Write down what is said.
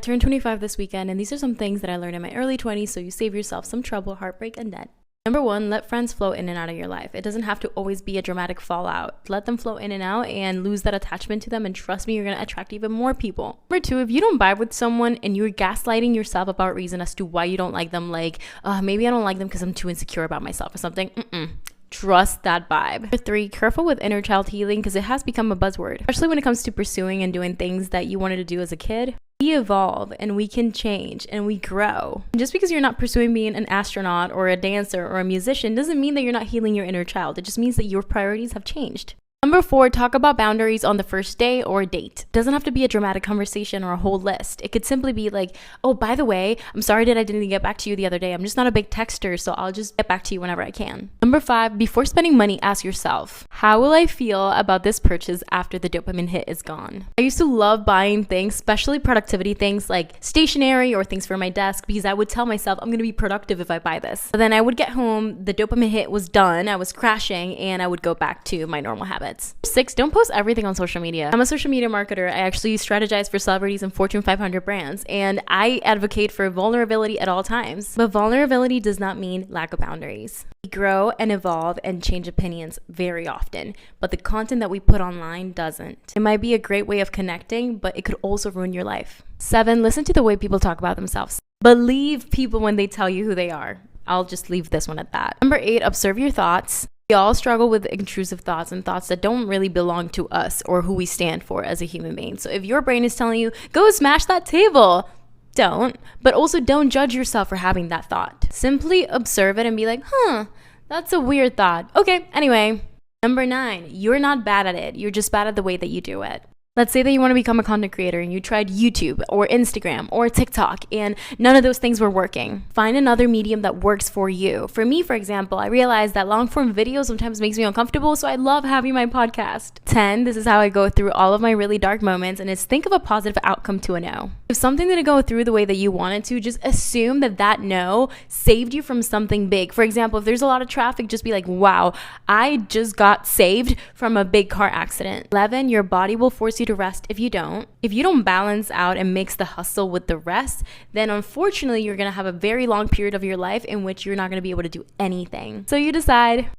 I turned 25 this weekend, and these are some things that I learned in my early 20s so you save yourself some trouble, heartbreak, and debt. Number one, let friends flow in and out of your life. It doesn't have to always be a dramatic fallout. Let them flow in and out and lose that attachment to them, and trust me, you're going to attract even more people. Number two, if you don't vibe with someone and you're gaslighting yourself about reason as to why you don't like them, like, maybe I don't like them because I'm too insecure about myself or something, trust that vibe. Number three, careful with inner child healing because it has become a buzzword, especially when it comes to pursuing and doing things that you wanted to do as a kid. We evolve and we can change and we grow. And just because you're not pursuing being an astronaut or a dancer or a musician doesn't mean that you're not healing your inner child. It just means that your priorities have changed. Number four, talk about boundaries on the first day or date. It doesn't have to be a dramatic conversation or a whole list. It could simply be like, oh, by the way, I'm sorry that I didn't get back to you the other day. I'm just not a big texter, so I'll just get back to you whenever I can. Number five, before spending money, ask yourself, how will I feel about this purchase after the dopamine hit is gone? I used to love buying things, especially productivity things like stationery or things for my desk, because I would tell myself I'm going to be productive if I buy this. But then I would get home, the dopamine hit was done, I was crashing, and I would go back to my normal habits. 6, don't post everything on social media. I'm a social media marketer. I actually strategize for celebrities and Fortune 500 brands, and I advocate for vulnerability at all times. But vulnerability does not mean lack of boundaries. We grow and evolve and change opinions very often, but the content that we put online doesn't. It might be a great way of connecting, but it could also ruin your life. 7, listen to the way people talk about themselves. Believe people when they tell you who they are. I'll just leave this one at that. Number 8, observe your thoughts. We all struggle with intrusive thoughts and thoughts that don't really belong to us or who we stand for as a human being. So if your brain is telling you, go smash that table, don't. But also don't judge yourself for having that thought. Simply observe it and be like, that's a weird thought. Okay, anyway. Number 9, you're not bad at it. You're just bad at the way that you do it. Let's say that you want to become a content creator and you tried YouTube or Instagram or TikTok and none of those things were working. Find another medium that works for you. For me, for example, I realized that long form video sometimes makes me uncomfortable, so I love having my podcast. 10, this is how I go through all of my really dark moments, and it's think of a positive outcome to a no. If something didn't go through the way that you wanted to, just assume that that no saved you from something big. For example, if there's a lot of traffic, just be like, wow, I just got saved from a big car accident. 11, your body will force you to rest if you don't. If you don't balance out and mix the hustle with the rest, then unfortunately you're going to have a very long period of your life in which you're not going to be able to do anything. So you decide.